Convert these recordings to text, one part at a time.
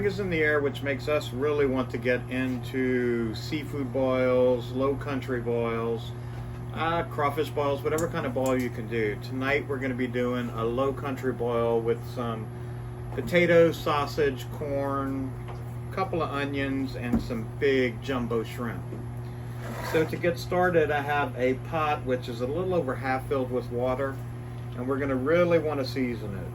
spring is in the air, which makes us really want to get into seafood boils, low country boils, crawfish boils, whatever kind of boil you can do. Tonight we're going to be doing a low country boil with some potatoes, sausage, corn, a couple of onions, and some big jumbo shrimp. So to get started, I have a pot which is a little over half filled with water, and we're going to really want to season it.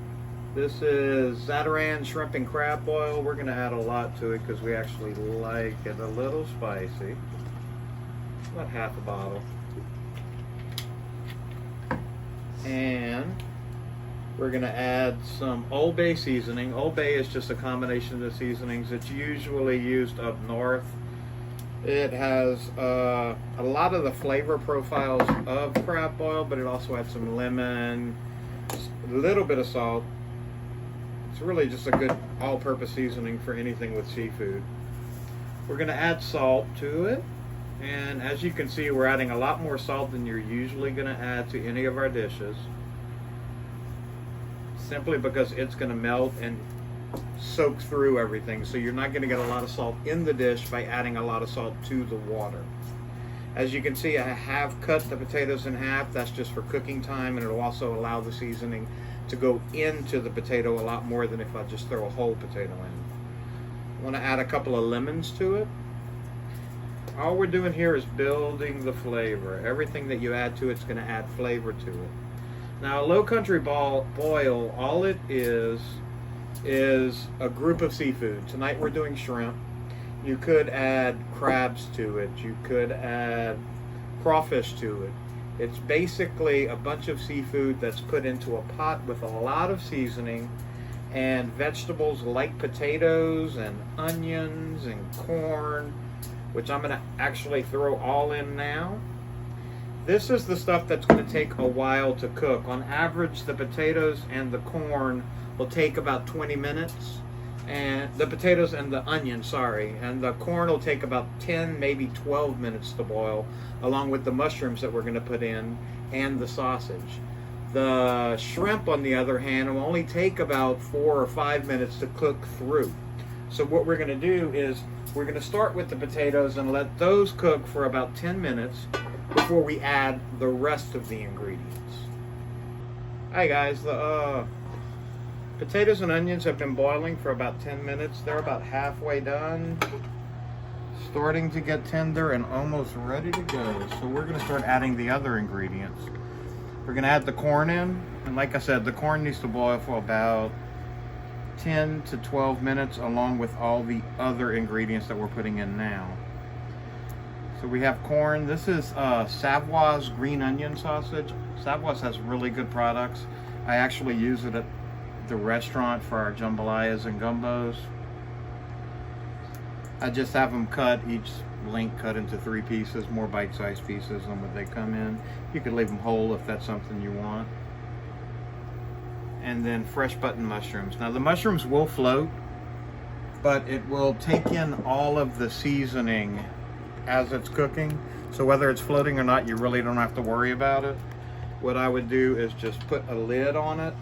This is Zatarain shrimp and crab boil. We're going to add a lot to it because we actually like it a little spicy. About half a bottle. And we're going to add some Old Bay seasoning. Old Bay is just a combination of the seasonings. It's usually used up north. It has a lot of the flavor profiles of crab boil, but it also has some lemon, a little bit of salt. It's really just a good all-purpose seasoning for anything with seafood. We're going to add salt to it, and as you can see, we're adding a lot more salt than you're usually going to add to any of our dishes, simply because it's going to melt and soak through everything, so you're not going to get a lot of salt in the dish by adding a lot of salt to the water. As you can see, I have cut the potatoes in half. That's just for cooking time, and it'll also allow the seasoning to go into the potato a lot more than if I just throw a whole potato in. I want to add a couple of lemons to it. All we're doing here is building the flavor. Everything that you add to it's going to add flavor to it. Now, a low country boil, all it is a group of seafood. Tonight we're doing shrimp. You could add crabs to it. You could add crawfish to it. It's basically a bunch of seafood that's put into a pot with a lot of seasoning and vegetables like potatoes and onions and corn, which I'm going to actually throw all in now. This is the stuff that's going to take a while to cook. On average, the potatoes and the corn will take about 20 minutes. And the potatoes and the onion, and the corn will take about 10, maybe 12 minutes to boil, along with the mushrooms that we're going to put in and the sausage. The shrimp, on the other hand, will only take about 4 or 5 minutes to cook through. So what we're going to do is we're going to start with the potatoes and let those cook for about 10 minutes before we add the rest of the ingredients. Hi guys, the potatoes and onions have been boiling for about 10 minutes. They're about halfway done, starting to get tender and almost ready to go. So we're going to start adding the other ingredients. We're going to add the corn in, and like I said, the corn needs to boil for about 10 to 12 minutes along with all the other ingredients that we're putting in now. So we have corn. This is Savoy's green onion sausage. Savoy's has really good products. I actually use it at the restaurant for our jambalayas and gumbos. I just have them cut, each link cut into 3 pieces, more bite-sized pieces than what they come in. You could leave them whole if that's something you want. And then fresh button mushrooms. Now the mushrooms will float, but it will take in all of the seasoning as it's cooking. So whether it's floating or not, you really don't have to worry about it. What I would do is just put a lid on it.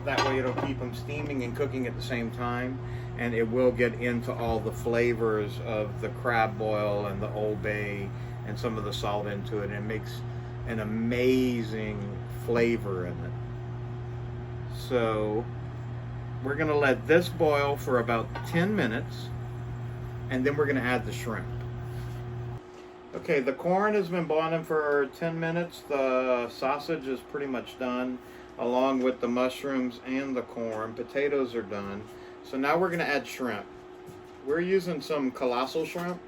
That way it'll keep them steaming and cooking at the same time, and it will get into all the flavors of the crab boil and the Old Bay and some of the salt into it, and it makes an amazing flavor in it. So we're going to let this boil for about 10 minutes, and then we're going to add the shrimp. Okay, the corn has been boiling for 10 minutes. The sausage is pretty much done, along with the mushrooms and the corn. Potatoes are done. So now we're going to add shrimp. We're using some colossal shrimp.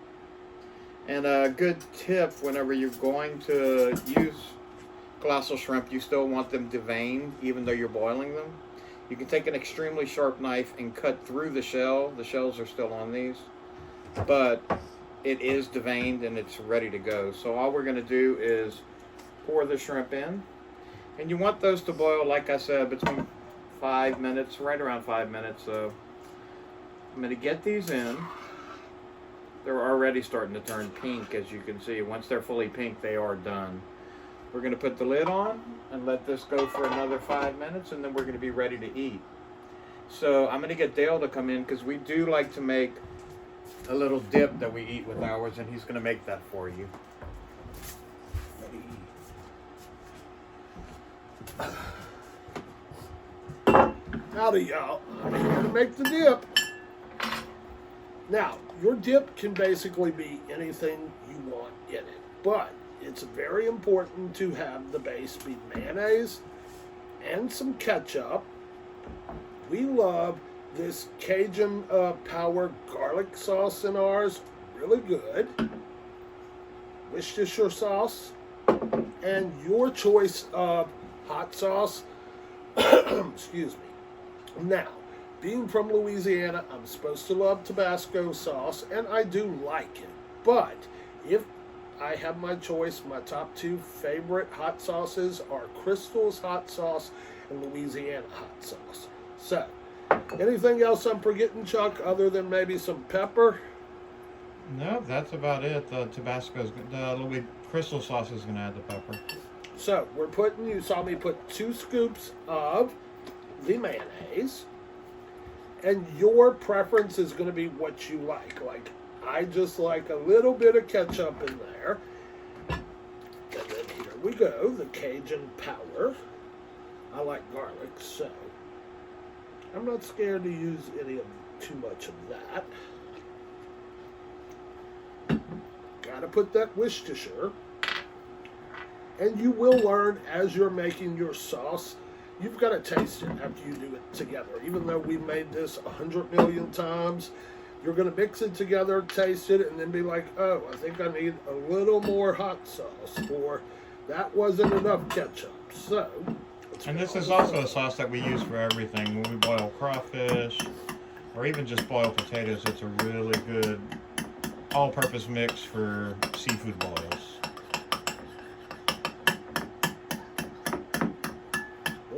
And a good tip, whenever you're going to use colossal shrimp, you still want them deveined, even though you're boiling them. You can take an extremely sharp knife and cut through the shell. The shells are still on these. But it is deveined and it's ready to go. So all we're going to do is pour the shrimp in. And you want those to boil, like I said, between 5 minutes, right around 5 minutes. So I'm going to get these in. They're already starting to turn pink, as you can see. Once they're fully pink, they are done. We're going to put the lid on and let this go for another 5 minutes, and then we're going to be ready to eat. So I'm gonna get Dale to come in because we do like to make a little dip that we eat with ours, and he's gonna make that for you. Howdy, y'all. I'm here to make the dip. Now, your dip can basically be anything you want in it, but it's very important to have the base be mayonnaise and some ketchup. We love this Cajun Power garlic sauce in ours, really good. Worcestershire sauce, and your choice of hot sauce. Excuse me. Now, being from Louisiana, I'm supposed to love Tabasco sauce, and I do like it. But if I have my choice, my top two favorite hot sauces are Crystal's hot sauce and Louisiana hot sauce. So, anything else I'm forgetting, Chuck, other than maybe some pepper? No, that's about it. The Tabasco's, the Crystal sauce is gonna add the pepper. So, you saw me put 2 scoops of the mayonnaise. And your preference is going to be what you like. Like, I just like a little bit of ketchup in there. And then here we go, the Cajun Power. I like garlic, so I'm not scared to use too much of that. Gotta put that Worcestershire. And you will learn as you're making your sauce. You've got to taste it after you do it together. Even though we've made this 100 million times, you're going to mix it together, taste it, and then be like, oh, I think I need a little more hot sauce, or that wasn't enough ketchup. So, and this is also a sauce that we use for everything. When we boil crawfish, or even just boil potatoes, it's a really good all-purpose mix for seafood boils.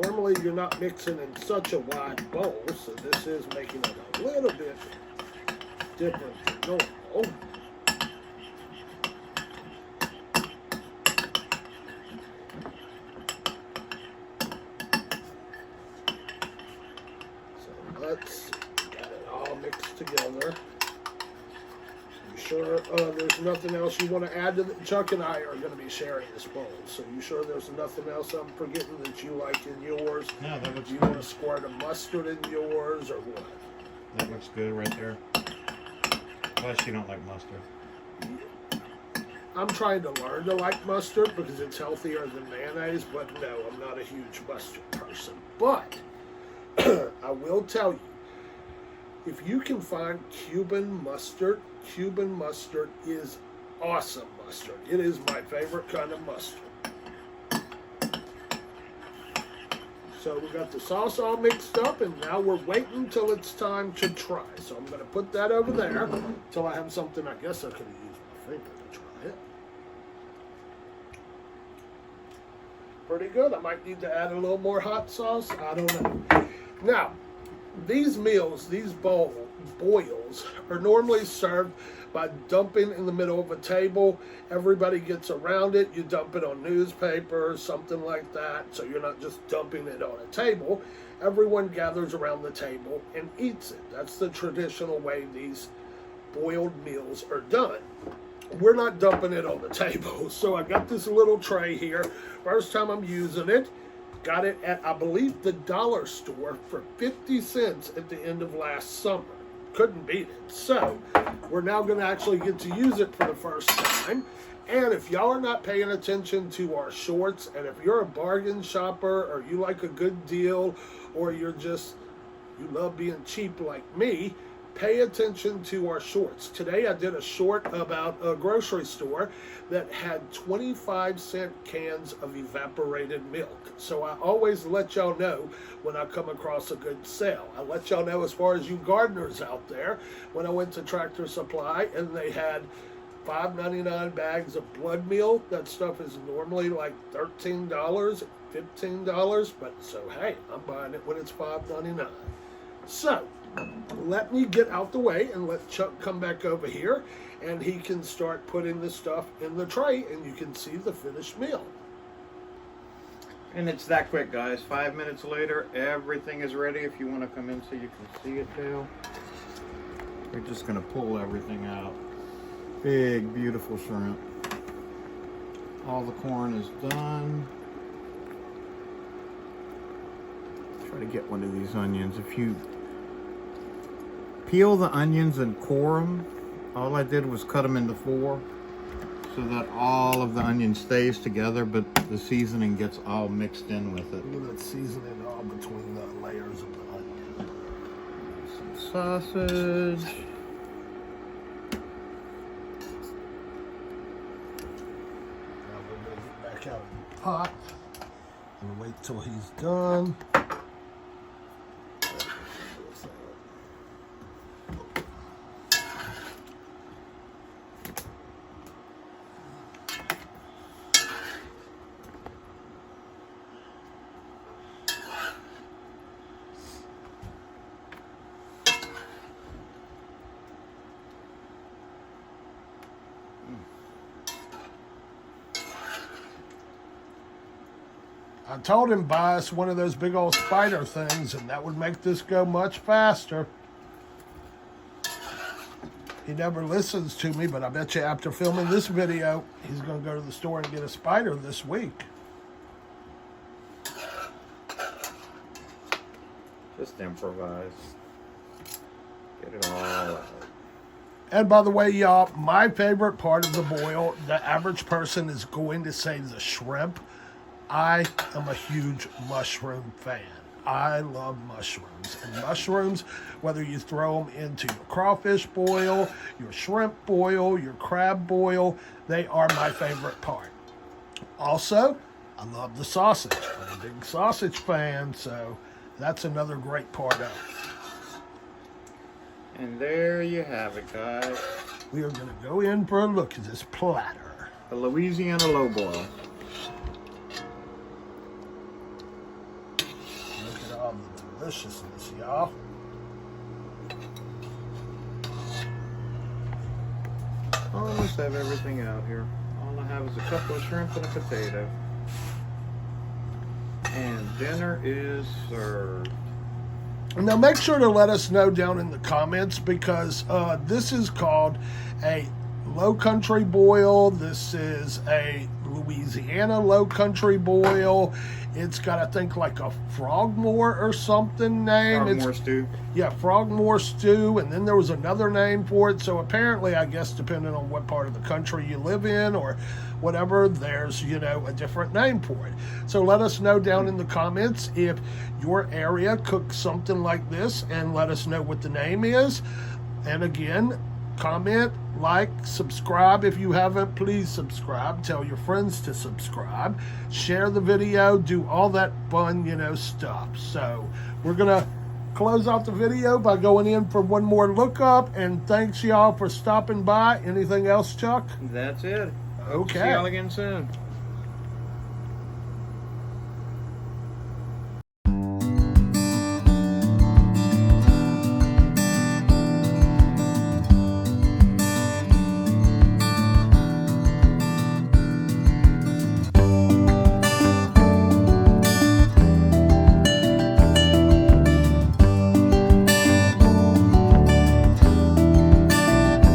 Normally, you're not mixing in such a wide bowl, so this is making it a little bit different than normal. So let's get it all mixed together. You sure there's nothing else you want to add to it? Chuck and I are going to be sharing this bowl, so you sure there's nothing else I'm forgetting that you like in yours? No, that looks Do you good. want a squirt of mustard in yours, or what? That looks good right there. Plus, you don't like mustard. I'm trying to learn to like mustard because it's healthier than mayonnaise, but no, I'm not a huge mustard person. But I will tell you, if you can find Cuban mustard is awesome mustard. It is my favorite kind of mustard. So we got the sauce all mixed up, and now we're waiting till it's time to try. So I'm going to put that over there till I have something. I guess I could have used my finger to try it. Pretty good. I might need to add a little more hot sauce. I don't know. Now, these meals, these boils, are normally served by dumping in the middle of a table. Everybody gets around it. You dump it on newspaper, something like that. So you're not just dumping it on a table. Everyone gathers around the table and eats it. That's the traditional way these boiled meals are done. We're not dumping it on the table. So I got this little tray here. First time I'm using it. Got it at, I believe, the dollar store for 50 cents at the end of last summer. Couldn't beat it. So, we're now going to actually get to use it for the first time. And if y'all are not paying attention to our shorts, and if you're a bargain shopper, or you like a good deal, or you love being cheap like me, pay attention to our shorts. Today I did a short about a grocery store that had 25-cent cans of evaporated milk. So I always let y'all know when I come across a good sale. I let y'all know as far as you gardeners out there, when I went to Tractor Supply and they had $5.99 bags of blood meal. That stuff is normally like $13, $15, but so hey, I'm buying it when it's $5.99. So, let me get out the way and let Chuck come back over here, and he can start putting the stuff in the tray, and you can see the finished meal. And it's that quick, guys. 5 minutes later, everything is ready. If you want to come in so you can see it, Dale. We're just going to pull everything out. Big, beautiful shrimp. All the corn is done. Try to get one of these onions. If you peel the onions and core them, all I did was cut them into 4 so that all of the onion stays together, but the seasoning gets all mixed in with it. Look at that seasoning all between the layers of the onion. Some sausage. Now we're going to get back out of the pot and wait till he's done. I told him buy us one of those big old spider things, and that would make this go much faster. He never listens to me, but I bet you after filming this video, he's going to go to the store and get a spider this week. Just improvise. Get it all out. And by the way, y'all, my favorite part of the boil, the average person is going to say the shrimp. I am a huge mushroom fan. I love mushrooms. And mushrooms, whether you throw them into your crawfish boil, your shrimp boil, your crab boil, they are my favorite part. Also, I love the sausage. I'm a big sausage fan, so that's another great part of it. And there you have it, guys. We are going to go in for a look at this platter. The Louisiana low boil. All the deliciousness, y'all. Almost have everything out here. All I have is a couple of shrimp and a potato. And dinner is served. Now make sure to let us know down in the comments, because this is called a Low Country Boil. This is a Louisiana Low Country Boil. It's got, I think, like a Frogmore or something name. Frogmore stew. Yeah, Frogmore stew, and then there was another name for it. So apparently, I guess, depending on what part of the country you live in or whatever, there's, you know, a different name for it. So let us know down in the comments if your area cooks something like this, and let us know what the name is. And again, comment, like, subscribe if you haven't. Please subscribe. Tell your friends to subscribe. Share the video. Do all that fun, you know, stuff. So we're going to close out the video by going in for one more look up. And thanks, y'all, for stopping by. Anything else, Chuck? That's it. Okay. See y'all again soon.